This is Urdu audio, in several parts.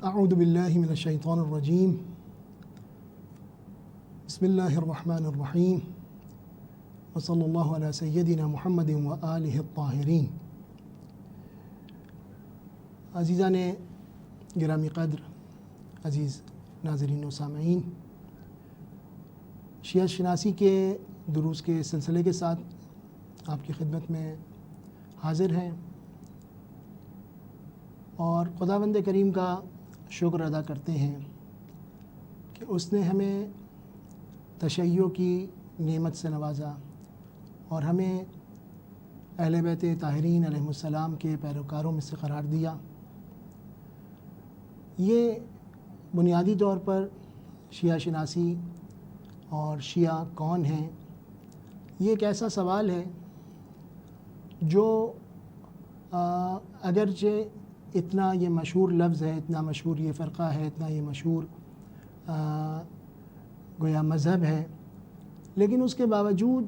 اعوذ باللہ من الشیطان الرجیم بسم اللہ الرحمن الرحیم وصلی اللہ علی سیدنا محمد وآلہ الطاہرین۔ عزیزان گرامی قدر، عزیز ناظرین و سامعین، شیعہ شناسی کے دروس کے سلسلے کے ساتھ آپ کی خدمت میں حاضر ہیں اور خداوند کریم کا شکر ادا کرتے ہیں کہ اس نے ہمیں تشیع کی نعمت سے نوازا اور ہمیں اہل بیت طاہرین علیہ السلام کے پیروکاروں میں سے قرار دیا۔ یہ بنیادی طور پر شیعہ شناسی اور شیعہ کون ہیں، یہ ایک ایسا سوال ہے جو اگرچہ اتنا یہ مشہور لفظ ہے، اتنا مشہور یہ فرقہ ہے، اتنا یہ مشہور گویا مذہب ہے، لیکن اس کے باوجود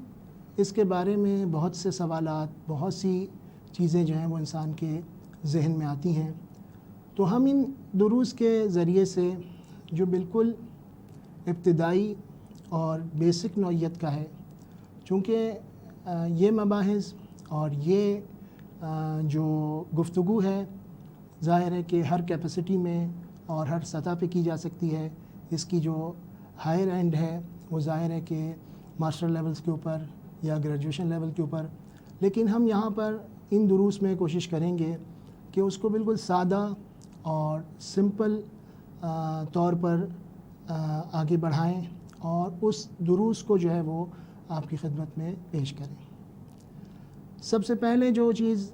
اس کے بارے میں بہت سے سوالات، بہت سی چیزیں جو ہیں وہ انسان کے ذہن میں آتی ہیں۔ تو ہم ان دروس کے ذریعے سے جو بالکل ابتدائی اور بیسک نوعیت کا ہے، چونکہ یہ مباحث اور یہ جو گفتگو ہے ظاہر ہے کہ ہر کیپیسٹی میں اور ہر سطح پہ کی جا سکتی ہے۔ اس کی جو ہائر اینڈ ہے وہ ظاہر ہے کہ ماسٹر لیولز کے اوپر یا گریجویشن لیول کے اوپر، لیکن ہم یہاں پر ان دروس میں کوشش کریں گے کہ اس کو بالکل سادہ اور سمپل طور پر آگے بڑھائیں اور اس دروس کو جو ہے وہ آپ کی خدمت میں پیش کریں۔ سب سے پہلے جو چیز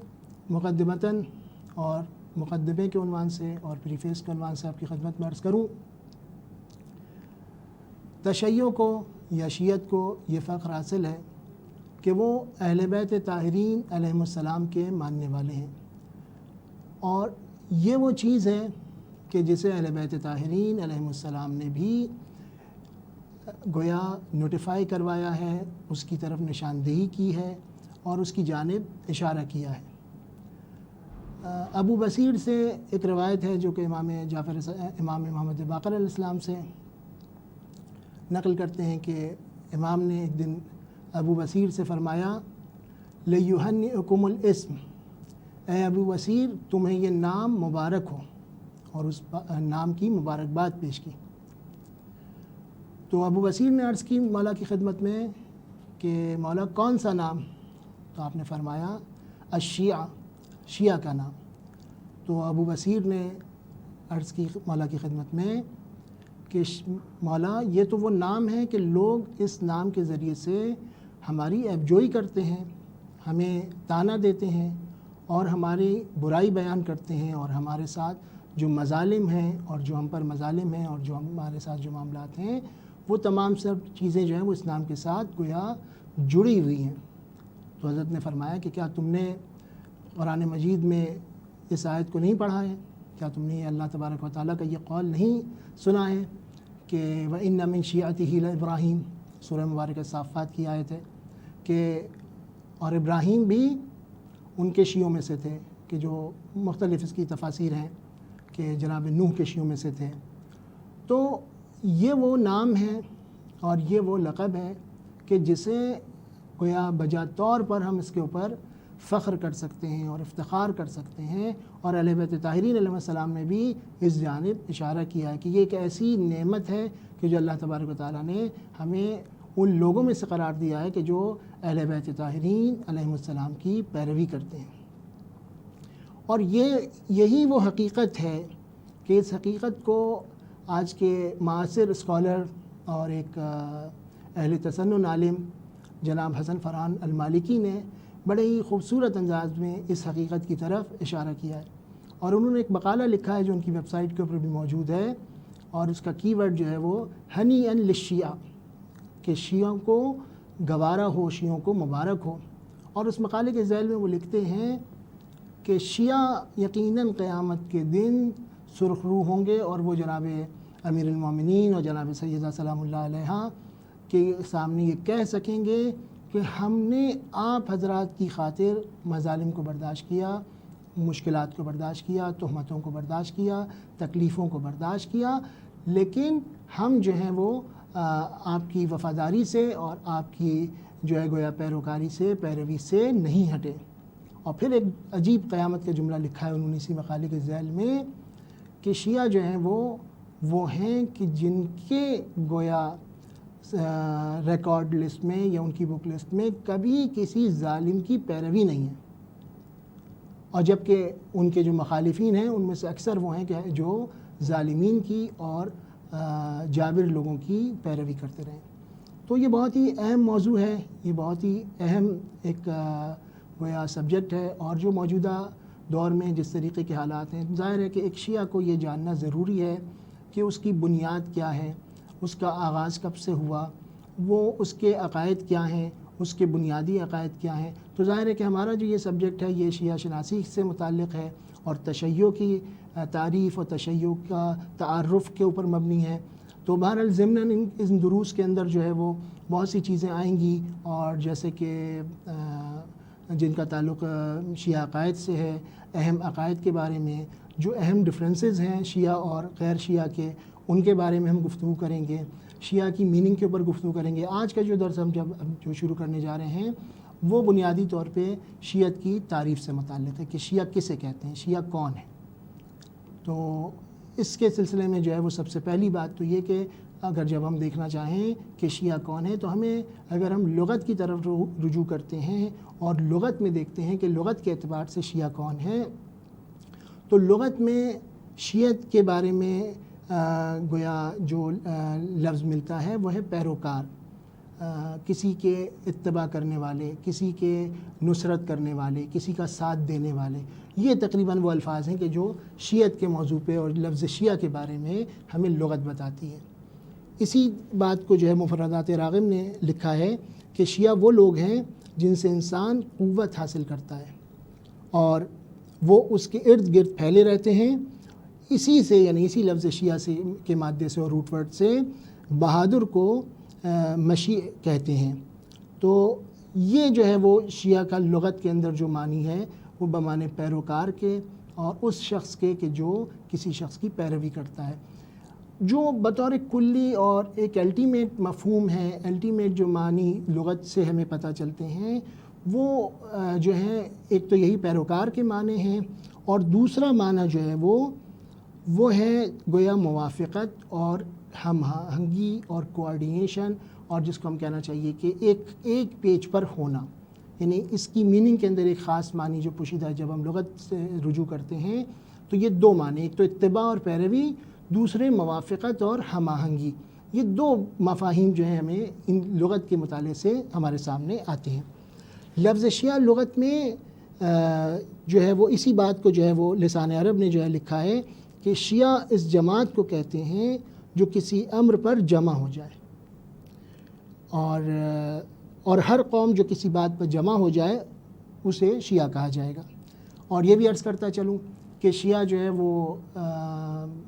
مقدمتاً اور مقدمے کے عنوان سے اور پریفیس کے عنوان سے آپ کی خدمت میں عرض کروں، تشیع کو یا شیعت کو یہ فخر حاصل ہے کہ وہ اہل بیت طاہرین علیہ السلام کے ماننے والے ہیں، اور یہ وہ چیز ہے کہ جسے اہل بیت طاہرین علیہ السلام نے بھی گویا نوٹیفائی کروایا ہے، اس کی طرف نشاندہی کی ہے اور اس کی جانب اشارہ کیا ہے۔ ابو بصیر سے ایک روایت ہے جو کہ امام محمد باقر علیہ السلام سے نقل کرتے ہیں کہ امام نے ایک دن ابو بصیر سے فرمایا، لِيُهَنِّئُكُمُ الْإِسْمِ، اے ابو بصیر تمہیں یہ نام مبارک ہو، اور اس نام کی مبارکباد پیش کی۔ تو ابو بصیر نے عرض کی مولا کی خدمت میں کہ مولا کون سا نام؟ تو آپ نے فرمایا الشیعہ، شیعہ کا نام۔ تو ابو بصیر نے عرض کی مولا کی خدمت میں کہ مولا یہ تو وہ نام ہے کہ لوگ اس نام کے ذریعے سے ہماری عیب جوئی کرتے ہیں، ہمیں طعنہ دیتے ہیں اور ہماری برائی بیان کرتے ہیں، اور ہمارے ساتھ جو مظالم ہیں اور جو ہم پر مظالم ہیں اور جو ہمارے ساتھ جو معاملات ہیں وہ تمام سب چیزیں جو ہیں وہ اس نام کے ساتھ گویا جڑی ہوئی ہیں۔ تو حضرت نے فرمایا کہ کیا تم نے قرآن مجید میں اس آیت کو نہیں پڑھا ہے؟ کیا تم نے اللہ تبارک و تعالیٰ کا یہ قول نہیں سنا ہے کہ وَإِنَّ مِن شِيعَتِهِ لَإِبْرَاهِيمَ، سورہ مبارکہ صافات کی آیت ہے کہ اور ابراہیم بھی ان کے شیعوں میں سے تھے، کہ جو مختلف اس کی تفاسیر ہیں کہ جناب نوح کے شیعوں میں سے تھے۔ تو یہ وہ نام ہے اور یہ وہ لقب ہے کہ جسے گویا بجا طور پر ہم اس کے اوپر فخر کر سکتے ہیں اور افتخار کر سکتے ہیں، اور اہل بیت طاہرین علیہ السلام نے بھی اس جانب اشارہ کیا ہے کہ یہ ایک ایسی نعمت ہے کہ جو اللہ تبارک و تعالیٰ نے ہمیں ان لوگوں میں سے قرار دیا ہے کہ جو اہل بیت طاہرین علیہ السلام کی پیروی کرتے ہیں۔ اور یہی وہ حقیقت ہے کہ اس حقیقت کو آج کے معاصر اسکالر اور ایک اہل تسنن عالم جناب حسن فرحان المالکی نے بڑے ہی خوبصورت انداز میں اس حقیقت کی طرف اشارہ کیا ہے، اور انہوں نے ایک مقالہ لکھا ہے جو ان کی ویب سائٹ کے اوپر بھی موجود ہے، اور اس کا کی ورڈ جو ہے وہ ہنیئا للشیعہ، کہ شیعوں کو گوارا ہو، شیعوں کو مبارک ہو۔ اور اس مقالے کے ذیل میں وہ لکھتے ہیں کہ شیعہ یقیناً قیامت کے دن سرخ رو ہوں گے، اور وہ جناب امیر المومنین اور جناب سیدہ سلام اللہ علیہا کے سامنے یہ کہہ سکیں گے کہ ہم نے آپ حضرات کی خاطر مظالم کو برداشت کیا، مشکلات کو برداشت کیا، تہمتوں کو برداشت کیا، تکلیفوں کو برداشت کیا، لیکن ہم جو ہیں وہ آپ کی وفاداری سے اور آپ کی جو ہے گویا پیروکاری سے، پیروی سے نہیں ہٹے۔ اور پھر ایک عجیب قیامت کا جملہ لکھا ہے انہوں نے اسی مقالے کے ذیل میں کہ شیعہ جو ہیں وہ ہیں کہ جن کے گویا ریکارڈ لسٹ میں یا ان کی بک لسٹ میں کبھی کسی ظالم کی پیروی نہیں ہے، اور جبکہ ان کے جو مخالفین ہیں ان میں سے اکثر وہ ہیں کہ جو ظالمین کی اور جابر لوگوں کی پیروی کرتے رہیں۔ تو یہ بہت ہی اہم موضوع ہے، یہ بہت ہی اہم ایک گویا سبجیکٹ ہے، اور جو موجودہ دور میں جس طریقے کے حالات ہیں، ظاہر ہے کہ ایک شیعہ کو یہ جاننا ضروری ہے کہ اس کی بنیاد کیا ہے، اس کا آغاز کب سے ہوا، وہ اس کے عقائد کیا ہیں، اس کے بنیادی عقائد کیا ہیں۔ تو ظاہر ہے کہ ہمارا جو یہ سبجیکٹ ہے یہ شیعہ شناسی سے متعلق ہے اور تشیع کی تعریف اور تشیع کا تعارف کے اوپر مبنی ہے۔ تو بہرحال ضمناً ان دروس کے اندر جو ہے وہ بہت سی چیزیں آئیں گی، اور جیسے کہ جن کا تعلق شیعہ عقائد سے ہے، اہم عقائد کے بارے میں جو اہم ڈفرینسز ہیں شیعہ اور غیر شیعہ کے، ان کے بارے میں ہم گفتگو کریں گے، شیعہ کی میننگ کے اوپر گفتگو کریں گے۔ آج کا جو درس ہم جو شروع کرنے جا رہے ہیں وہ بنیادی طور پہ شیعت کی تعریف سے متعلق ہے کہ شیعہ کسے کہتے ہیں، شیعہ کون ہے۔ تو اس کے سلسلے میں جو ہے وہ سب سے پہلی بات تو یہ کہ اگر جب ہم دیکھنا چاہیں کہ شیعہ کون ہے تو ہمیں اگر ہم لغت کی طرف رجوع کرتے ہیں اور لغت میں دیکھتے ہیں کہ لغت کے اعتبار سے شیعہ کون ہے، تو لغت میں شیعت کے بارے میں گویا جو لفظ ملتا ہے وہ ہے پیروکار، کسی کے اتباع کرنے والے، کسی کے نصرت کرنے والے، کسی کا ساتھ دینے والے۔ یہ تقریباً وہ الفاظ ہیں کہ جو شیعت کے موضوع پہ اور لفظ شیعہ کے بارے میں ہمیں لغت بتاتی ہے۔ اسی بات کو جو ہے مفردات راغب نے لکھا ہے کہ شیعہ وہ لوگ ہیں جن سے انسان قوت حاصل کرتا ہے اور وہ اس کے ارد گرد پھیلے رہتے ہیں۔ اسی سے یعنی اسی لفظ شیعہ سے کے مادے سے اور روٹ ورڈ سے بہادر کو مشیع کہتے ہیں۔ تو یہ جو ہے وہ شیعہ کا لغت کے اندر جو معنی ہے وہ بمعنی پیروکار کے اور اس شخص کے کہ جو کسی شخص کی پیروی کرتا ہے۔ جو بطور کلی اور ایک الٹیمیٹ مفہوم ہے، الٹیمیٹ جو معنی لغت سے ہمیں پتہ چلتے ہیں وہ جو ہیں ایک تو یہی پیروکار کے معنی ہیں، اور دوسرا معنی جو ہے وہ ہے گویا موافقت اور ہم آہنگی اور کوآرڈینیشن، اور جس کو ہم کہنا چاہیے کہ ایک پیج پر ہونا۔ یعنی اس کی میننگ کے اندر ایک خاص معنی جو پوشیدہ ہے جب ہم لغت سے رجوع کرتے ہیں تو یہ دو معنی، ایک تو اتباع اور پیروی، دوسرے موافقت اور ہم آہنگی۔ یہ دو مفاہیم جو ہیں ہمیں ان لغت کے مطالعے سے ہمارے سامنے آتے ہیں۔ لفظ شیعہ لغت میں جو ہے وہ اسی بات کو جو ہے وہ لسان عرب نے جو ہے لکھا ہے کہ شیعہ اس جماعت کو کہتے ہیں جو کسی امر پر جمع ہو جائے، اور ہر قوم جو کسی بات پر جمع ہو جائے اسے شیعہ کہا جائے گا۔ اور یہ بھی عرض کرتا چلوں کہ شیعہ جو ہے وہ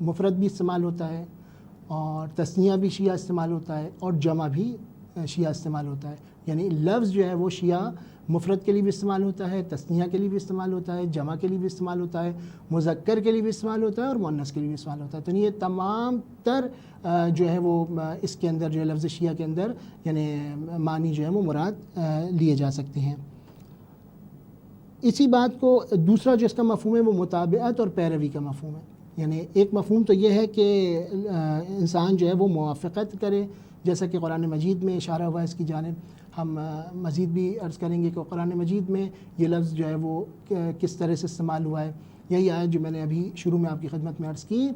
مفرد بھی استعمال ہوتا ہے، اور تثنیہ بھی شیعہ استعمال ہوتا ہے، اور جمع بھی شیعہ استعمال ہوتا ہے۔ یعنی لفظ جو ہے وہ شیعہ مفرد کے لیے بھی استعمال ہوتا ہے، تثنیہ کے لیے بھی استعمال ہوتا ہے، جمع کے لیے بھی استعمال ہوتا ہے، مذکر کے لیے بھی استعمال ہوتا ہے، اور مؤنث کے لیے بھی استعمال ہوتا ہے۔ تو یہ تمام تر جو ہے وہ اس کے اندر جو ہے لفظ شیعہ کے اندر یعنی معنی جو ہے وہ مراد لیے جا سکتے ہیں۔ اسی بات کو دوسرا جو اس کا مفہوم ہے وہ متابعت اور پیروی کا مفہوم ہے۔ یعنی ایک مفہوم تو یہ ہے کہ انسان جو ہے وہ موافقت کرے، جیسا کہ قرآن مجید میں اشارہ ہوا ہے اس کی جانب۔ ہم مزید بھی عرض کریں گے کہ قرآن مجید میں یہ لفظ جو ہے وہ کس طرح سے استعمال ہوا ہے۔ یہی آیت جو میں نے ابھی شروع میں آپ کی خدمت میں عرض کی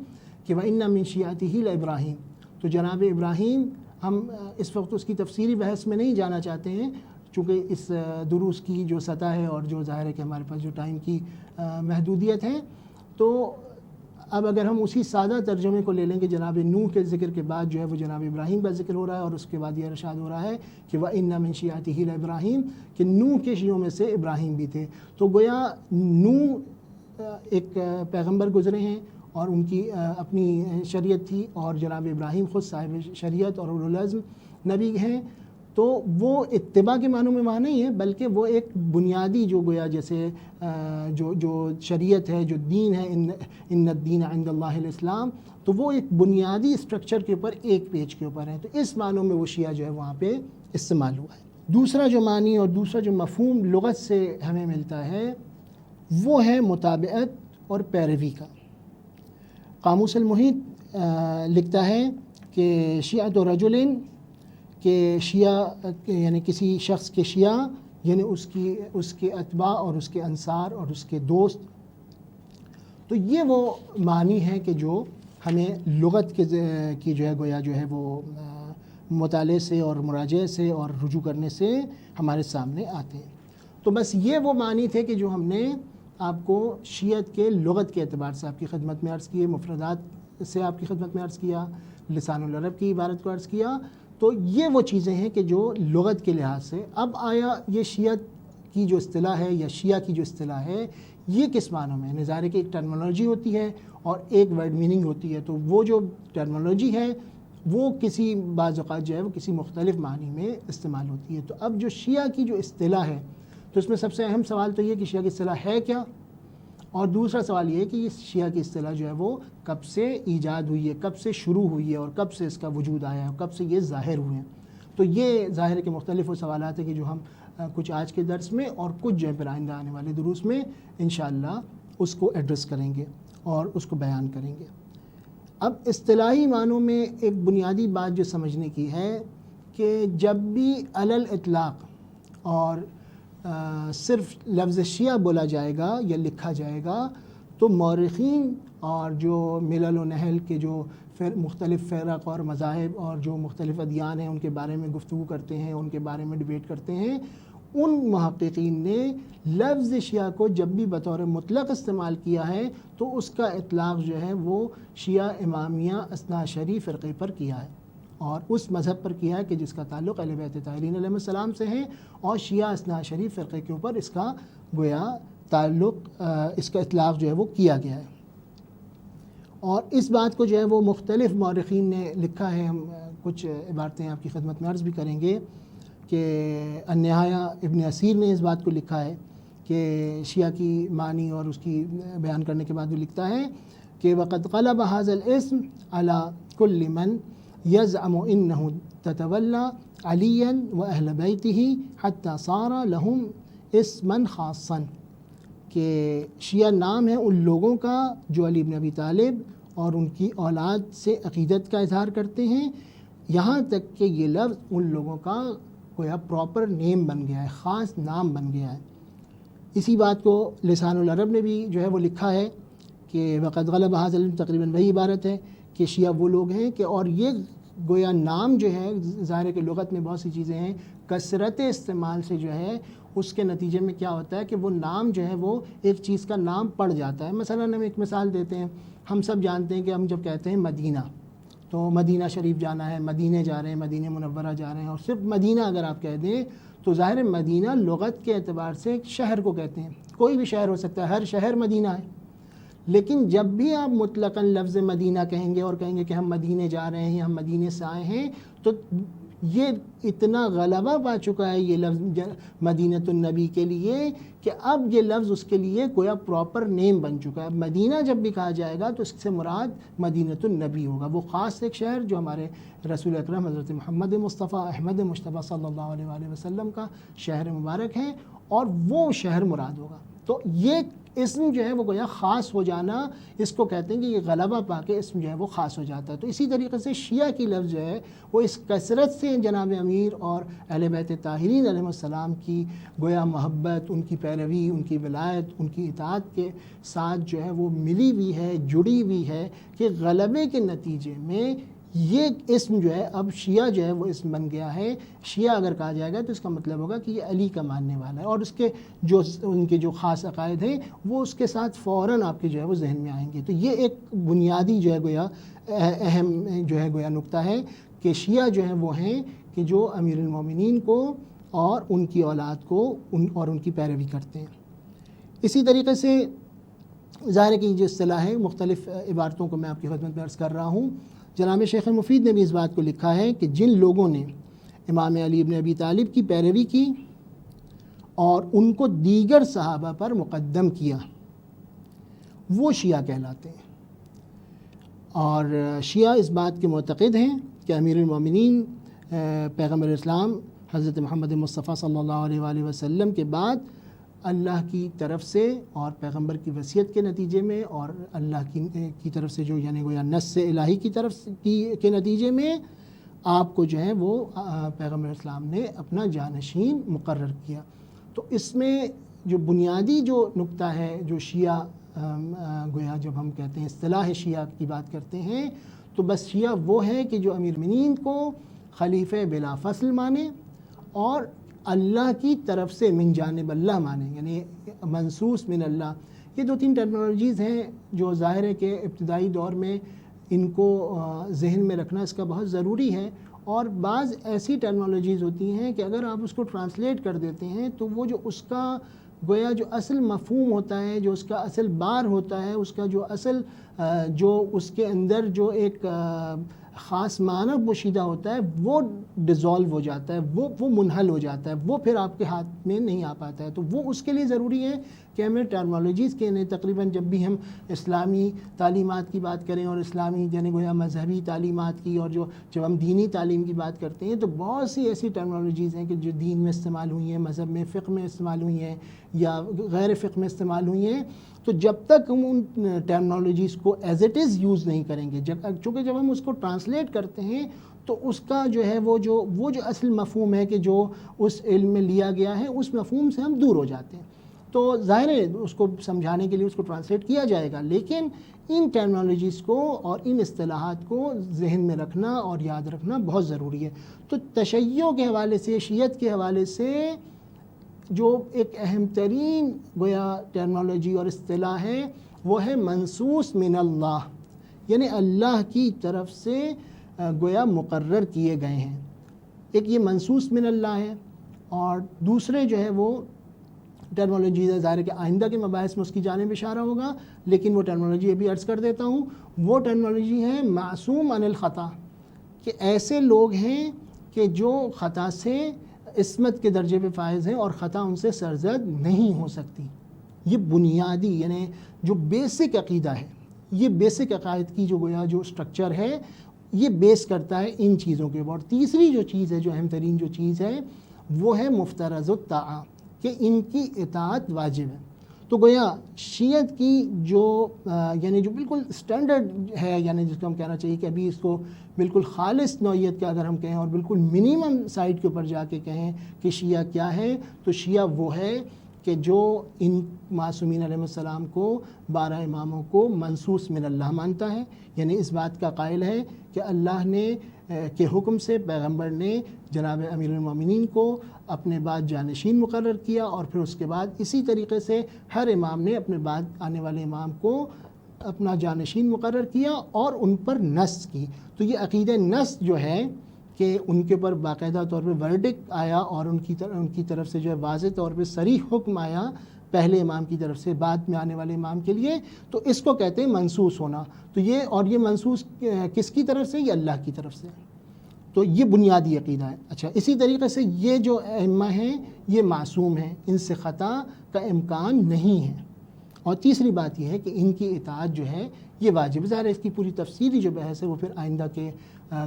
کہ وَإِنَّ مِن شِيعَتِهِ لَإِبْرَاهِيمَ۔ تو جناب ابراہیم، ہم اس وقت اس کی تفصیلی بحث میں نہیں جانا چاہتے ہیں چونکہ اس دروس کی جو سطح ہے اور جو ظاہر ہے کہ ہمارے پاس جو ٹائم کی محدودیت ہے، تو اب اگر ہم اسی سادہ ترجمے کو لے لیں کہ جناب نوح کے ذکر کے بعد جو ہے وہ جناب ابراہیم کا ذکر ہو رہا ہے، اور اس کے بعد یہ ارشاد ہو رہا ہے کہ وَإِنَّ مِن شِيعَتِهِ لَإِبْرَاهِيمَ، کہ نوح کے شیعوں میں سے ابراہیم بھی تھے۔ تو گویا نوح ایک پیغمبر گزرے ہیں اور ان کی اپنی شریعت تھی، اور جناب ابراہیم خود صاحب شریعت اور اولو العزم نبی ہیں، تو وہ اتباع کے معنوں میں وہاں نہیں ہے، بلکہ وہ ایک بنیادی جو گویا جیسے جو شریعت ہے، جو دین ہے، ان الدین عند اللہ الاسلام، تو وہ ایک بنیادی اسٹرکچر کے اوپر ایک پیج کے اوپر ہے، تو اس معنوں میں وہ شیعہ جو ہے وہاں پہ استعمال ہوا ہے۔ دوسرا جو معنی اور دوسرا جو مفہوم لغت سے ہمیں ملتا ہے وہ ہے متابعت اور پیروی کا۔ قاموس المحیط لکھتا ہے کہ شیعۃ رجل، کہ شیعہ یعنی کسی شخص کے شیعہ یعنی اس کے اتباع اور اس کے انصار اور اس کے دوست، تو یہ وہ معنی ہے کہ جو ہمیں لغت کی جو ہے گویا جو ہے وہ مطالعے سے اور مراجعے سے اور رجوع کرنے سے ہمارے سامنے آتے ہیں۔ تو بس یہ وہ معنی تھے کہ جو ہم نے آپ کو شیعت کے لغت کے اعتبار سے آپ کی خدمت میں عرض کیے، مفردات سے آپ کی خدمت میں عرض کیا، لسان العرب کی عبارت کو عرض کیا، تو یہ وہ چیزیں ہیں کہ جو لغت کے لحاظ سے۔ اب آیا یہ شیعت کی جو اصطلاح ہے یا شیعہ کی جو اصطلاح ہے یہ کس معنوں میں؟ نظارے کی ایک ٹرمنالوجی ہوتی ہے اور ایک ورڈ میننگ ہوتی ہے، تو وہ جو ٹرمنالوجی ہے وہ کسی بعض اوقات جو ہے وہ کسی مختلف معنی میں استعمال ہوتی ہے۔ تو اب جو شیعہ کی جو اصطلاح ہے تو اس میں سب سے اہم سوال تو یہ کہ شیعہ کی اصطلاح ہے کیا، اور دوسرا سوال یہ ہے کہ یہ شیعہ کی اصطلاح جو ہے وہ کب سے ایجاد ہوئی ہے، کب سے شروع ہوئی ہے، اور کب سے اس کا وجود آیا ہے، اور کب سے یہ ظاہر ہوئے ہیں۔ تو یہ ظاہر کے مختلف سوالات ہیں کہ جو ہم کچھ آج کے درس میں اور کچھ جو ہے پھر آئندہ آنے والے دروس میں انشاءاللہ اس کو ایڈریس کریں گے اور اس کو بیان کریں گے۔ اب اصطلاحی معنوں میں ایک بنیادی بات جو سمجھنے کی ہے کہ جب بھی علی الاطلاق اور صرف لفظ شیعہ بولا جائے گا یا لکھا جائے گا تو مورخین اور جو ملل و نحل کے جو مختلف فرق اور مذاہب اور جو مختلف ادیان ہیں ان کے بارے میں گفتگو کرتے ہیں، ان کے بارے میں ڈیبیٹ کرتے ہیں، ان محققین نے لفظ شیعہ کو جب بھی بطور مطلق استعمال کیا ہے تو اس کا اطلاق جو ہے وہ شیعہ امامیہ اثنا عشری فرقے پر کیا ہے، اور اس مذہب پر کیا ہے کہ جس کا تعلق اہل بیت طاہرین علیہ السلام سے ہے، اور شیعہ اثنا عشری فرقے کے اوپر اس کا گویا تعلق، اس کا اطلاق جو ہے وہ کیا گیا ہے۔ اور اس بات کو جو ہے وہ مختلف مورخین نے لکھا ہے، ہم کچھ عبارتیں آپ کی خدمت میں عرض بھی کریں گے کہ النہایہ ابن اسیر نے اس بات کو لکھا ہے کہ شیعہ کی معنی اور اس کی بیان کرنے کے بعد وہ لکھتا ہے کہ وقد قلب هذا الاسم على كل من يزعم انه تتولى عليا واهل بيته حتى صار لهم اسما خاصا، کہ شیعہ نام ہے ان لوگوں کا جو علی بن ابی طالب اور ان کی اولاد سے عقیدت کا اظہار کرتے ہیں، یہاں تک کہ یہ لفظ ان لوگوں کا کوئی پراپر نیم بن گیا ہے، خاص نام بن گیا ہے۔ اسی بات کو لسان العرب نے بھی جو ہے وہ لکھا ہے کہ وقد غلب هذا الاسم، تقریباً وہی عبارت ہے کہ شیعہ وہ لوگ ہیں کہ، اور یہ گویا نام جو ہے ظاہر کہ لغت میں بہت سی چیزیں ہیں، کثرت استعمال سے جو ہے اس کے نتیجے میں کیا ہوتا ہے کہ وہ نام جو ہے وہ ایک چیز کا نام پڑ جاتا ہے۔ مثلا ہم ایک مثال دیتے ہیں، ہم سب جانتے ہیں کہ ہم جب کہتے ہیں مدینہ تو مدینہ شریف جانا ہے، مدینے جا رہے ہیں، مدینہ منورہ جا رہے ہیں، اور صرف مدینہ اگر آپ کہہ دیں تو ظاہر ہے مدینہ لغت کے اعتبار سے ایک شہر کو کہتے ہیں، کوئی بھی شہر ہو سکتا ہے، ہر شہر مدینہ ہے۔ لیکن جب بھی آپ مطلقاً لفظ مدینہ کہیں گے اور کہیں گے کہ ہم مدینے جا رہے ہیں یا ہم مدینے سے آئے ہیں، تو یہ اتنا غلبہ پا چکا ہے یہ لفظ مدینۃ النبی کے لیے کہ اب یہ لفظ اس کے لیے کوئی پراپر نیم بن چکا ہے۔ مدینہ جب بھی کہا جائے گا تو اس سے مراد مدینۃ النبی ہوگا، وہ خاص ایک شہر جو ہمارے رسول اکرم حضرت محمد مصطفیٰ احمد مجتبیٰ صلی اللہ علیہ وآلہ وسلم کا شہر مبارک ہے، اور وہ شہر مراد ہوگا۔ تو یہ اسم جو ہے وہ گویا خاص ہو جانا، اس کو کہتے ہیں کہ یہ غلبہ پا کے اسم جو ہے وہ خاص ہو جاتا ہے۔ تو اسی طریقے سے شیعہ کی لفظ جو ہے وہ اس کثرت سے جناب امیر اور اہل بیت طاہرین علیہ السلام کی گویا محبت، ان کی پیروی، ان کی ولایت، ان کی اطاعت کے ساتھ جو ہے وہ ملی ہوئی ہے، جڑی ہوئی ہے، کہ غلبے کے نتیجے میں یہ اسم جو ہے اب شیعہ جو ہے وہ اسم بن گیا ہے۔ شیعہ اگر کہا جائے گا تو اس کا مطلب ہوگا کہ یہ علی کا ماننے والا ہے، اور اس کے جو ان کے جو خاص عقائد ہیں وہ اس کے ساتھ فوراً آپ کے جو ہے وہ ذہن میں آئیں گے۔ تو یہ ایک بنیادی جو ہے گویا اہم جو ہے گویا نقطہ ہے کہ شیعہ جو ہیں وہ ہیں کہ جو امیر المومنین کو اور ان کی اولاد کو اور ان کی پیروی کرتے ہیں۔ اسی طریقے سے ظاہر ہے کہ جو اصطلاح ہے مختلف عبارتوں کو میں آپ کی خدمت میں عرض کر رہا ہوں۔ جناب شیخ مفید نے بھی اس بات کو لکھا ہے کہ جن لوگوں نے امام علی ابن ابی طالب کی پیروی کی اور ان کو دیگر صحابہ پر مقدم کیا، وہ شیعہ کہلاتے ہیں۔ اور شیعہ اس بات کے معتقد ہیں کہ امیر المومنین پیغمبر اسلام حضرت محمد مصطفیٰ صلی اللہ علیہ وآلہ وسلم کے بعد اللہ کی طرف سے اور پیغمبر کی وصیت کے نتیجے میں اور اللہ کی طرف سے جو یعنی گویا نص الہی کی طرف کے نتیجے میں آپ کو جو ہے وہ پیغمبر اسلام نے اپنا جانشین مقرر کیا۔ تو اس میں جو بنیادی جو نقطہ ہے جو شیعہ گویا جب ہم کہتے ہیں اصطلاح شیعہ کی بات کرتے ہیں تو بس شیعہ وہ ہے کہ جو امیر المومنین کو خلیفہ بلا فصل مانے اور اللہ کی طرف سے من جانب اللہ مانے، یعنی منصوص من اللہ۔ یہ دو تین ٹرمینالوجیز ہیں جو ظاہر ہے کہ ابتدائی دور میں ان کو ذہن میں رکھنا اس کا بہت ضروری ہے، اور بعض ایسی ٹرمینالوجیز ہوتی ہیں کہ اگر آپ اس کو ٹرانسلیٹ کر دیتے ہیں تو وہ جو اس کا گویا جو اصل مفہوم ہوتا ہے، جو اس کا اصل بار ہوتا ہے، اس کا جو اصل جو اس کے اندر جو ایک خاص معنی پوشیدہ ہوتا ہے وہ ڈیزالو ہو جاتا ہے، وہ منحل ہو جاتا ہے، وہ پھر آپ کے ہاتھ میں نہیں آ پاتا ہے۔ تو وہ اس کے لیے ضروری ہے کہ ہمیں ٹرمینالوجیز کے تقریباً جب بھی ہم اسلامی تعلیمات کی بات کریں اور اسلامی یعنی گویا مذہبی تعلیمات کی، اور جب ہم دینی تعلیم کی بات کرتے ہیں تو بہت سی ایسی ٹرمینالوجیز ہیں کہ جو دین میں استعمال ہوئی ہیں، مذہب میں، فقہ میں استعمال ہوئی ہیں یا غیر فقہ میں استعمال ہوئی ہیں، تو جب تک ہم ان ٹرمینالوجیز کو ایز اٹ از یوز نہیں کریں گے، چونکہ جب ہم اس کو ٹرانسلیٹ کرتے ہیں تو اس کا جو ہے وہ جو اصل مفہوم ہے کہ جو اس علم میں لیا گیا ہے اس مفہوم سے ہم دور ہو جاتے ہیں۔ تو ظاہر ہے اس کو سمجھانے کے لیے اس کو ٹرانسلیٹ کیا جائے گا، لیکن ان ٹرمینالوجیز کو اور ان اصطلاحات کو ذہن میں رکھنا اور یاد رکھنا بہت ضروری ہے۔ تو تشیع کے حوالے سے، شیعت کے حوالے سے جو ایک اہم ترین گویا ٹرمینالوجی اور اصطلاح ہے وہ ہے منصوص من اللہ، یعنی اللہ کی طرف سے گویا مقرر کیے گئے ہیں۔ ایک یہ منصوص من اللہ ہے، اور دوسرے جو ہے وہ ٹرمینالوجی ظاہر ہے کہ آئندہ کے مباحث میں اس کی جانب اشارہ ہوگا، لیکن وہ ٹرمینالوجی ابھی عرض کر دیتا ہوں۔ وہ ٹرمینالوجی ہے معصوم عن الخطا، کہ ایسے لوگ ہیں کہ جو خطا سے عصمت کے درجے پہ فائز ہیں اور خطا ان سے سرزد نہیں ہو سکتی۔ یہ بنیادی یعنی جو بیسک عقیدہ ہے، یہ بیسک عقائد کی جو گویا جو سٹرکچر ہے یہ بیس کرتا ہے ان چیزوں کے اوپر۔ تیسری جو چیز ہے، جو اہم ترین جو چیز ہے، وہ ہے مفترض الطاعہ، کہ ان کی اطاعت واجب ہے۔ تو گویا شیعت کی جو یعنی جو بالکل سٹینڈرڈ ہے، یعنی جس کو ہم کہنا چاہیے کہ ابھی اس کو بالکل خالص نوعیت کا اگر ہم کہیں اور بالکل منیمم سائٹ کے اوپر جا کے کہیں کہ شیعہ کیا ہے، تو شیعہ وہ ہے کہ جو ان معصومین علیہ السلام کو 12 اماموں کو منصوص من اللہ مانتا ہے، یعنی اس بات کا قائل ہے کہ اللہ نے کے حکم سے پیغمبر نے جناب امیر المومنین کو اپنے بعد جانشین مقرر کیا، اور پھر اس کے بعد اسی طریقے سے ہر امام نے اپنے بعد آنے والے امام کو اپنا جانشین مقرر کیا اور ان پر نص کی۔ تو یہ عقیدہ نص جو ہے کہ ان کے اوپر باقاعدہ طور پہ ورڈکٹ آیا اور ان کی طرف سے جو ہے واضح طور پہ صریح حکم آیا پہلے امام کی طرف سے بعد میں آنے والے امام کے لیے، تو اس کو کہتے ہیں منصوص ہونا۔ تو یہ منصوص کس کی طرف سے؟ یہ اللہ کی طرف سے۔ تو یہ بنیادی عقیدہ ہے۔ اچھا، اسی طریقے سے یہ جو ائمہ ہیں یہ معصوم ہیں، ان سے خطا کا امکان نہیں ہے۔ اور تیسری بات یہ ہے کہ ان کی اطاعت جو ہے یہ واجب، ظاہر ہے اس کی پوری تفصیلی جو بحث ہے وہ پھر آئندہ کے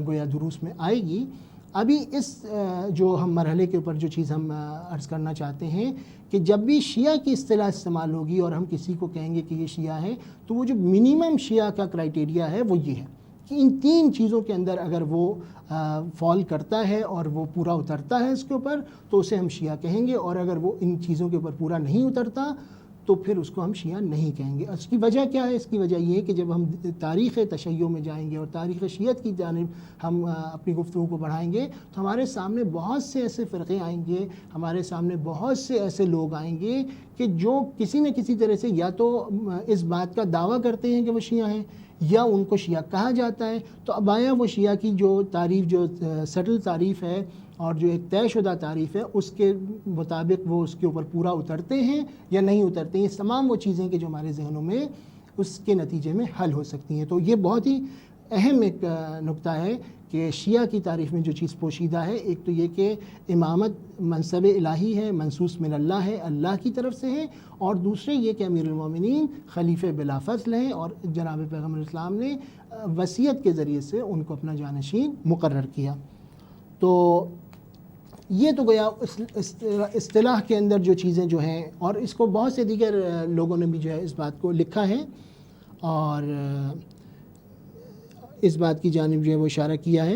گویا دروس میں آئے گی۔ ابھی اس جو ہم مرحلے کے اوپر جو چیز ہم عرض کرنا چاہتے ہیں کہ جب بھی شیعہ کی اصطلاح استعمال ہوگی اور ہم کسی کو کہیں گے کہ یہ شیعہ ہے، تو وہ جو منیمم شیعہ کا کرائٹیریا ہے وہ یہ ہے کہ ان تین چیزوں کے اندر اگر وہ فال کرتا ہے اور وہ پورا اترتا ہے اس کے اوپر تو اسے ہم شیعہ کہیں گے، اور اگر وہ ان چیزوں کے اوپر پورا نہیں اترتا تو پھر اس کو ہم شیعہ نہیں کہیں گے۔ اس کی وجہ کیا ہے؟ اس کی وجہ یہ ہے کہ جب ہم تاریخ تشیع میں جائیں گے اور تاریخ شیعت کی جانب ہم اپنی گفتگو کو بڑھائیں گے تو ہمارے سامنے بہت سے ایسے فرقے آئیں گے، ہمارے سامنے بہت سے ایسے لوگ آئیں گے کہ جو کسی نہ کسی طرح سے یا تو اس بات کا دعویٰ کرتے ہیں کہ وہ شیعہ ہیں یا ان کو شیعہ کہا جاتا ہے۔ تو اب آیا وہ شیعہ کی جو تعریف، جو سٹل تعریف ہے اور جو ایک طے شدہ تعریف ہے، اس کے مطابق وہ اس کے اوپر پورا اترتے ہیں یا نہیں اترتے ہیں۔ یہ تمام وہ چیزیں کہ جو ہمارے ذہنوں میں اس کے نتیجے میں حل ہو سکتی ہیں۔ تو یہ بہت ہی اہم ایک نقطہ ہے کہ شیعہ کی تاریخ میں جو چیز پوشیدہ ہے، ایک تو یہ کہ امامت منصب الہی ہے، منصوص من اللہ ہے، اللہ کی طرف سے ہے، اور دوسرے یہ کہ امیر المومنین خلیفہ بلا فضل ہیں اور جناب پیغمبر اسلام نے وصیت کے ذریعے سے ان کو اپنا جانشین مقرر کیا۔ تو یہ تو گویا اصطلاح کے اندر جو چیزیں جو ہیں، اور اس کو بہت سے دیگر لوگوں نے بھی جو ہے اس بات کو لکھا ہے اور اس بات کی جانب جو ہے وہ اشارہ کیا ہے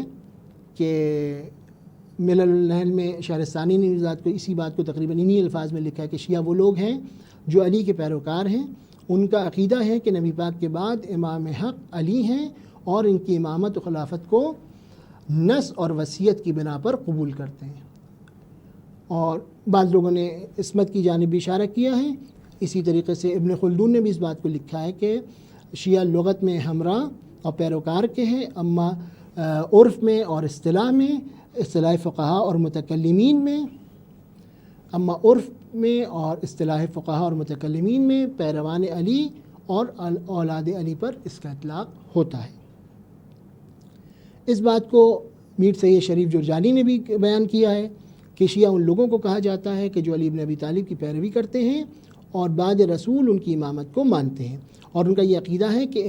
کہ ملل النحل میں شہرستانی نے اس بات کو، اسی بات کو تقریباً انہی الفاظ میں لکھا ہے کہ شیعہ وہ لوگ ہیں جو علی کے پیروکار ہیں، ان کا عقیدہ ہے کہ نبی پاک کے بعد امام حق علی ہیں اور ان کی امامت و خلافت کو نص اور وصیت کی بنا پر قبول کرتے ہیں۔ اور بعض لوگوں نے عصمت کی جانب بھی اشارہ کیا ہے۔ اسی طریقے سے ابن خلدون نے بھی اس بات کو لکھا ہے کہ شیعہ لغت میں ہمراہ اور پیروکار کے ہیں، اما عرف میں اور اصطلاح میں، اصطلاح فقہا اور متکلمین میں، اما عرف میں اور اصطلاح فقہا اور متکلمین میں پیروان علی اور اولاد علی پر اس کا اطلاق ہوتا ہے۔ اس بات کو میر سید شریف جرجانی نے بھی بیان کیا ہے کہ شیعہ ان لوگوں کو کہا جاتا ہے کہ جو علی بن ابی طالب کی پیروی کرتے ہیں اور بعد رسول ان کی امامت کو مانتے ہیں، اور ان کا یہ عقیدہ ہے کہ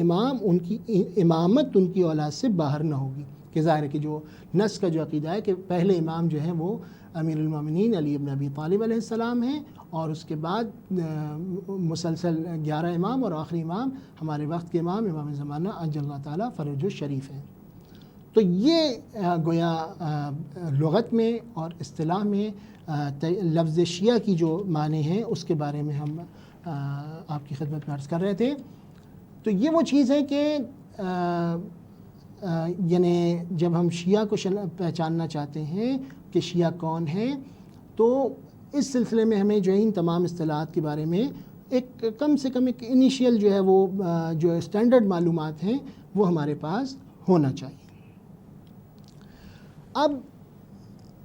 امامت ان کی اولاد سے باہر نہ ہوگی، کہ ظاہر ہے کہ جو نص کا جو عقیدہ ہے کہ پہلے امام جو ہیں وہ امیر المومنین علی بن ابی طالب علیہ السلام ہیں، اور اس کے بعد مسلسل 11 امام اور آخری امام ہمارے وقت کے امام زمانہ عجل اللہ تعالیٰ فرج الشریف ہیں۔ تو یہ گویا لغت میں اور اصطلاح میں لفظ شیعہ کی جو معنی ہیں اس کے بارے میں ہم آپ کی خدمت میں عرض کر رہے تھے۔ تو یہ وہ چیز ہے کہ یعنی جب ہم شیعہ کو پہچاننا چاہتے ہیں کہ شیعہ کون ہے، تو اس سلسلے میں ہمیں جو ہے ان تمام اصطلاحات کے بارے میں ایک کم سے کم ایک انیشیل جو ہے وہ جو اسٹینڈرڈ معلومات ہیں وہ ہمارے پاس ہونا چاہیے۔ اب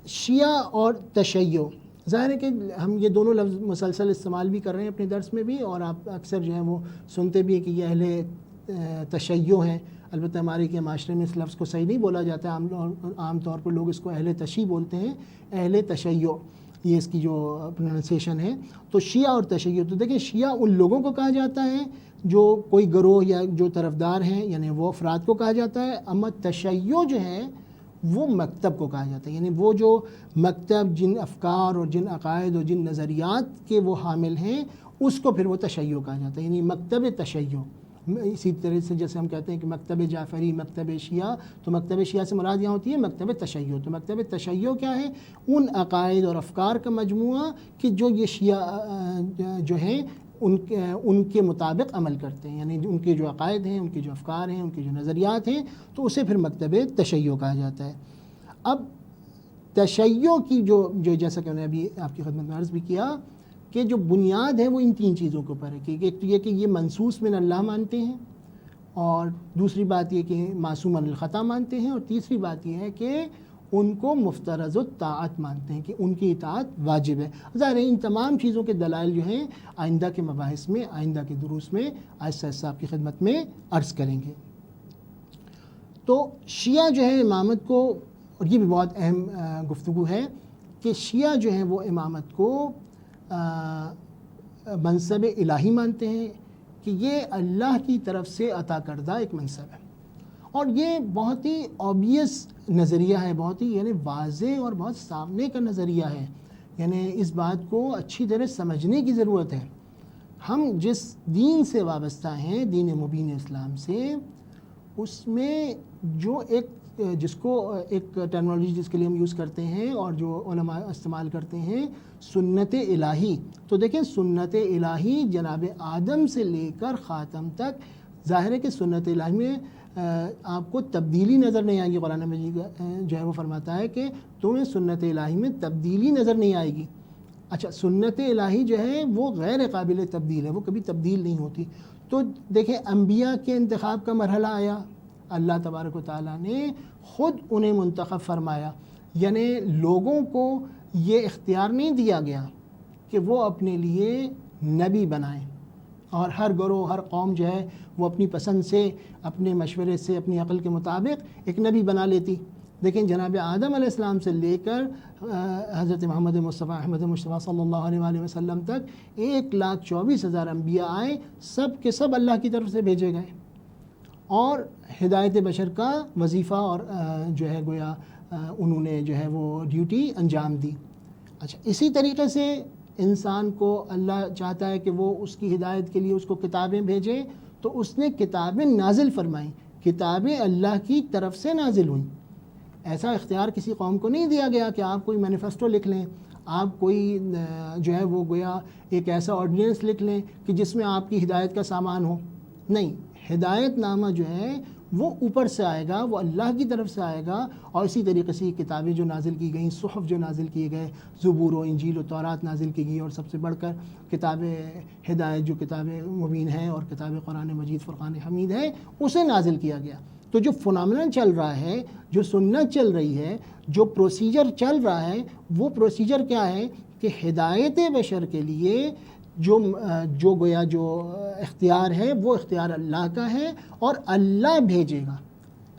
شیعہ اور تشیع، ظاہر ہے کہ ہم یہ دونوں لفظ مسلسل استعمال بھی کر رہے ہیں اپنے درس میں بھی، اور آپ اکثر جو ہے وہ سنتے بھی ہیں کہ یہ اہل تشیع ہیں۔ البتہ ہمارے کے معاشرے میں اس لفظ کو صحیح نہیں بولا جاتا ہے، عام طور پر لوگ اس کو اہل تشیع بولتے ہیں، اہل تشیع یہ اس کی جو پروننسیشن ہے۔ تو شیعہ اور تشیع، تو دیکھیں شیعہ ان لوگوں کو کہا جاتا ہے جو کوئی گروہ یا جو طرفدار ہیں، یعنی وہ افراد کو کہا جاتا ہے، اما تشیع جو ہے وہ مکتب کو کہا جاتا ہے، یعنی وہ جو مکتب جن افکار اور جن عقائد اور جن نظریات کے وہ حامل ہیں اس کو پھر وہ تشیع کہا جاتا ہے، یعنی مکتب تشیع۔ اسی طرح سے جیسے ہم کہتے ہیں کہ مکتب جعفری، مکتب شیعہ، تو مکتب شیعہ سے مراد یہاں ہوتی ہے مکتب تشیع۔ تو مکتب تشیع کیا ہے؟ ان عقائد اور افکار کا مجموعہ کہ جو یہ شیعہ جو ہیں ان کے مطابق عمل کرتے ہیں، یعنی ان کے جو عقائد ہیں، ان کے جو افکار ہیں، ان کے جو نظریات ہیں، تو اسے پھر مکتب تشیع کہا جاتا ہے۔ اب تشیع کی جو جیسا کہ میں نے ابھی آپ کی خدمت میں عرض بھی کیا کہ جو بنیاد ہے وہ ان تین چیزوں کے اوپر ہے کہ ایک تو یہ کہ یہ منصوص من اللہ مانتے ہیں، اور دوسری بات یہ کہ معصوم عن الخطا مانتے ہیں، اور تیسری بات یہ ہے کہ ان کو مفترض الطاعت مانتے ہیں کہ ان کی اطاعت واجب ہے۔ ظاہر ہے ان تمام چیزوں کے دلائل جو ہیں آئندہ کے مباحث میں، آئندہ کے دروس میں آہستہ آہستہ آپ کی خدمت میں عرض کریں گے۔ تو شیعہ جو ہے امامت کو، اور یہ بھی بہت اہم گفتگو ہے کہ شیعہ جو ہیں وہ امامت کو منصب الہی مانتے ہیں کہ یہ اللہ کی طرف سے عطا کردہ ایک منصب ہے، اور یہ بہت ہی obvious نظریہ ہے، بہت ہی یعنی واضح اور بہت سامنے کا نظریہ ہے، یعنی اس بات کو اچھی طرح سمجھنے کی ضرورت ہے۔ ہم جس دین سے وابستہ ہیں، دین مبین اسلام سے، اس میں جو جس کو ایک ٹرمنالوجی جس کے لیے ہم یوز کرتے ہیں اور جو علماء استعمال کرتے ہیں، سنت الہی، تو دیکھیں سنت الہی جناب آدم سے لے کر خاتم تک، ظاہر ہے کہ سنت الہی میں آپ کو تبدیلی نظر نہیں آئے گی۔ قرآن مجید جو ہے وہ فرماتا ہے کہ تمہیں سنت الہی میں تبدیلی نظر نہیں آئے گی۔ اچھا، سنت الہی جو ہے وہ غیر قابل تبدیل ہے، وہ کبھی تبدیل نہیں ہوتی۔ تو دیکھیں انبیاء کے انتخاب کا مرحلہ آیا، اللہ تبارک و تعالیٰ نے خود انہیں منتخب فرمایا، یعنی لوگوں کو یہ اختیار نہیں دیا گیا کہ وہ اپنے لیے نبی بنائیں، اور ہر گروہ ہر قوم جو ہے وہ اپنی پسند سے اپنے مشورے سے اپنی عقل کے مطابق ایک نبی بنا لیتی. لیکن جناب آدم علیہ السلام سے لے کر حضرت محمد مصطفیٰ احمد مصطفیٰ صلی اللہ علیہ وآلہ وسلم تک 1,24,000 انبیاء آئے، سب کے سب اللہ کی طرف سے بھیجے گئے اور ہدایت بشر کا وظیفہ اور جو ہے گویا انہوں نے جو ہے وہ ڈیوٹی انجام دی. اچھا، اسی طریقے سے انسان کو اللہ چاہتا ہے کہ وہ اس کی ہدایت کے لیے اس کو کتابیں بھیجے، تو اس نے کتابیں نازل فرمائیں، کتابیں اللہ کی طرف سے نازل ہوئیں. ایسا اختیار کسی قوم کو نہیں دیا گیا کہ آپ کوئی مینیفیسٹو لکھ لیں، آپ کوئی جو ہے وہ گویا ایک ایسا آرڈیننس لکھ لیں کہ جس میں آپ کی ہدایت کا سامان ہو. نہیں، ہدایت نامہ جو ہے وہ اوپر سے آئے گا، وہ اللہ کی طرف سے آئے گا. اور اسی طریقے سے کتابیں جو نازل کی گئیں، صحف جو نازل کیے گئے، زبور و انجیل و تورات نازل کی گئی، اور سب سے بڑھ کر کتاب ہدایت جو کتاب مبین ہے اور کتاب قرآن مجید فرقان حمید ہے، اسے نازل کیا گیا. تو جو فنامنل چل رہا ہے، جو سنت چل رہی ہے، جو پروسیجر چل رہا ہے، وہ پروسیجر کیا ہے کہ ہدایت بشر کے لیے جو گویا جو اختیار ہے وہ اختیار اللہ کا ہے، اور اللہ بھیجے گا،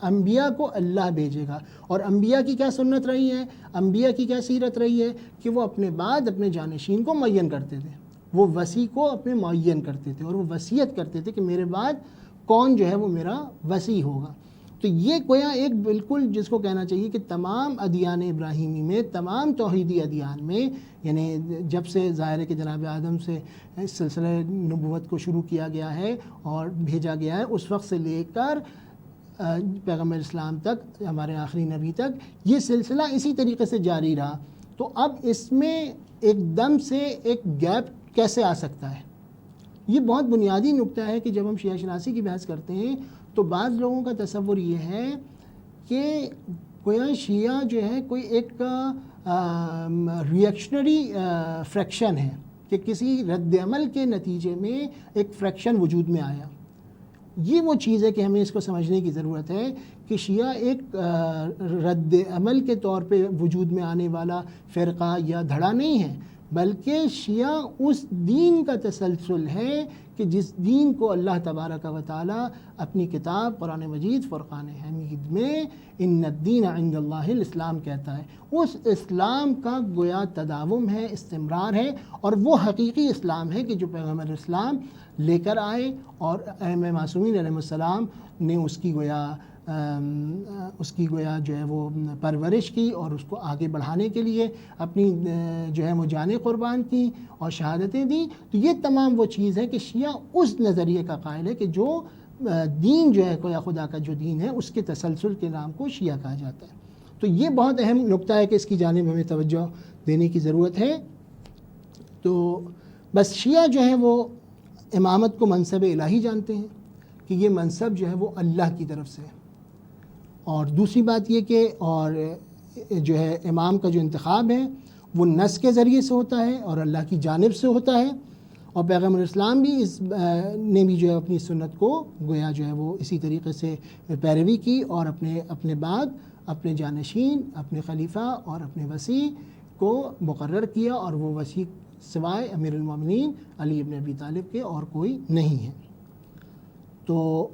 انبیاء کو اللہ بھیجے گا. اور انبیاء کی کیا سنت رہی ہے، انبیاء کی کیا سیرت رہی ہے کہ وہ اپنے بعد اپنے جانشین کو معین کرتے تھے، وہ وصی کو اپنے معین کرتے تھے، اور وہ وصیت کرتے تھے کہ میرے بعد کون جو ہے وہ میرا وصی ہوگا. تو یہ گویا ایک بالکل جس کو کہنا چاہیے کہ تمام ادیان ابراہیمی میں، تمام توحیدی ادیان میں، یعنی جب سے ظاہر ہے کہ جناب آدم سے اس سلسلہ نبوت کو شروع کیا گیا ہے اور بھیجا گیا ہے، اس وقت سے لے کر پیغمبر اسلام تک، ہمارے آخری نبی تک، یہ سلسلہ اسی طریقے سے جاری رہا. تو اب اس میں ایک دم سے ایک گیپ کیسے آ سکتا ہے؟ یہ بہت بنیادی نقطہ ہے کہ جب ہم شیعہ شناسی کی بحث کرتے ہیں تو بعض لوگوں کا تصور یہ ہے کہ گویا شیعہ جو ہے کوئی ایک ریئیکشنری فریکشن ہے، کہ کسی رد عمل کے نتیجے میں ایک فریکشن وجود میں آیا. یہ وہ چیز ہے کہ ہمیں اس کو سمجھنے کی ضرورت ہے کہ شیعہ ایک رد عمل کے طور پہ وجود میں آنے والا فرقہ یا دھڑا نہیں ہے، بلکہ شیعہ اس دین کا تسلسل ہے کہ جس دین کو اللہ تبارک و تعالیٰ اپنی کتاب قرآن مجید فرقان حمید میں ان الدین عند اللہ الاسلام کہتا ہے. اس اسلام کا گویا تداوم ہے، استمرار ہے، اور وہ حقیقی اسلام ہے کہ جو پیغمبر اسلام لے کر آئے، اور ائمہ معصومین علیہ السلام نے اس کی گویا جو ہے وہ پرورش کی، اور اس کو آگے بڑھانے کے لیے اپنی جو ہے وہ جانیں قربان کی اور شہادتیں دیں. تو یہ تمام وہ چیز ہے کہ شیعہ اس نظریے کا قائل ہے کہ جو دین جو ہے کوئی خدا کا جو دین ہے، اس کے تسلسل کے نام کو شیعہ کہا جاتا ہے. تو یہ بہت اہم نقطہ ہے کہ اس کی جانب ہمیں توجہ دینے کی ضرورت ہے. تو بس شیعہ جو ہے وہ امامت کو منصب الہی جانتے ہیں کہ یہ منصب جو ہے وہ اللہ کی طرف سے ہے. اور دوسری بات یہ کہ اور جو ہے امام کا جو انتخاب ہے وہ نص کے ذریعے سے ہوتا ہے اور اللہ کی جانب سے ہوتا ہے. اور پیغمبر اسلام بھی نے بھی جو ہے اپنی سنت کو گویا جو ہے وہ اسی طریقے سے پیروی کی، اور اپنے بعد اپنے جانشین، اپنے خلیفہ اور اپنے وصی کو مقرر کیا، اور وہ وصی سوائے امیر المومنین علی ابن ابی طالب کے اور کوئی نہیں ہے. تو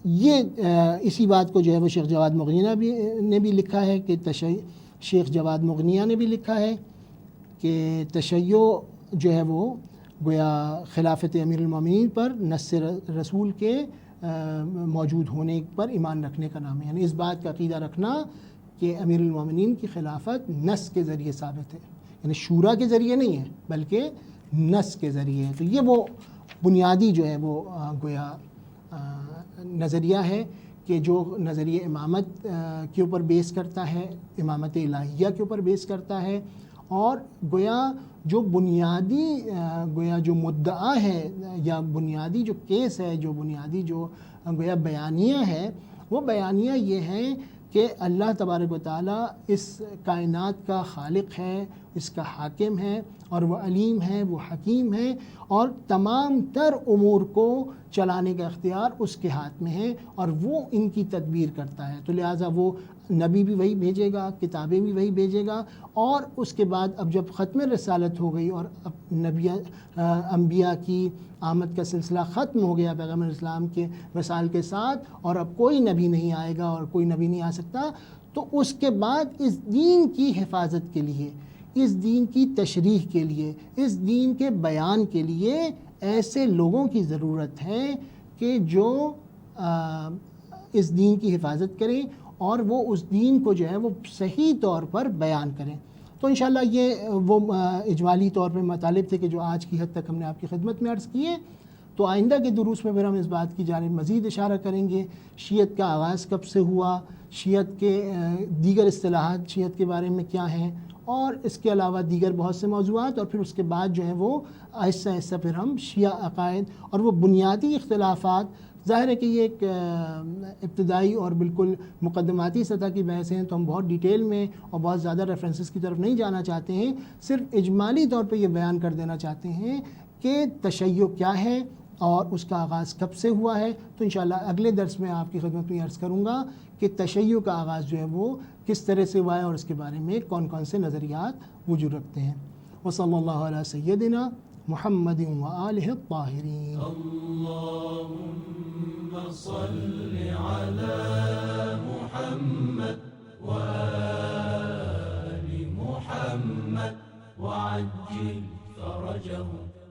یہ اسی بات کو جو ہے وہ شیخ جواد مغنیہ نے بھی لکھا ہے کہ شیخ جواد مغنیہ نے بھی لکھا ہے کہ تشیع جو ہے وہ گویا خلافت امیر المومنین پر نص رسول کے موجود ہونے پر ایمان رکھنے کا نام ہے. یعنی اس بات کا عقیدہ رکھنا کہ امیر المومنین کی خلافت نص کے ذریعے ثابت ہے، یعنی شورا کے ذریعے نہیں ہے بلکہ نص کے ذریعے ہے. تو یہ وہ بنیادی جو ہے وہ گویا نظریہ ہے کہ جو نظریہ امامت کے اوپر بیس کرتا ہے، امامت الہیہ کے اوپر بیس کرتا ہے، اور گویا جو بنیادی گویا جو مدعا ہے یا بنیادی جو کیس ہے، جو بنیادی جو گویا بیانیہ ہے، وہ بیانیہ یہ ہے کہ اللہ تبارک و تعالیٰ اس کائنات کا خالق ہے، اس کا حاکم ہے، اور وہ علیم ہے، وہ حکیم ہے، اور تمام تر امور کو چلانے کا اختیار اس کے ہاتھ میں ہے، اور وہ ان کی تدبیر کرتا ہے. تو لہٰذا وہ نبی بھی وہی بھیجے گا، کتابیں بھی وہی بھیجے گا، اور اس کے بعد اب جب ختم رسالت ہو گئی اور اب انبیاء کی آمد کا سلسلہ ختم ہو گیا پیغمبر اسلام کے وصال کے ساتھ، اور اب کوئی نبی نہیں آئے گا اور کوئی نبی نہیں آ سکتا، تو اس کے بعد اس دین کی حفاظت کے لیے، اس دین کی تشریح کے لیے، اس دین کے بیان کے لیے ایسے لوگوں کی ضرورت ہے کہ جو اس دین کی حفاظت کریں اور وہ اس دین کو جو ہے وہ صحیح طور پر بیان کریں۔ تو انشاءاللہ یہ وہ اجمالی طور پہ مطالب تھے کہ جو آج کی حد تک ہم نے آپ کی خدمت میں عرض کیے۔ تو آئندہ کے دروس میں پھر ہم اس بات کی جانب مزید اشارہ کریں گے، شیعت کا آغاز کب سے ہوا، شیعت کے دیگر اصطلاحات شیعت کے بارے میں کیا ہیں، اور اس کے علاوہ دیگر بہت سے موضوعات، اور پھر اس کے بعد جو ہیں وہ آہستہ آہستہ پھر ہم شیعہ عقائد اور وہ بنیادی اختلافات، ظاہر ہے کہ یہ ایک ابتدائی اور بالکل مقدماتی سطح کی بحث ہیں، تو ہم بہت ڈیٹیل میں اور بہت زیادہ ریفرنسز کی طرف نہیں جانا چاہتے ہیں، صرف اجمالی طور پہ یہ بیان کر دینا چاہتے ہیں کہ تشیع کیا ہے اور اس کا آغاز کب سے ہوا ہے۔ تو انشاءاللہ اگلے درس میں آپ کی خدمت میں عرض کروں گا کہ تشیع کا آغاز جو ہے وہ کس طرح سے ہوا ہے اور اس کے بارے میں کون کون سے نظریات وجود رکھتے ہیں۔ وصلی اللہ علی سیدنا محمد وآلہ الطاہرین۔ اللہم صل علی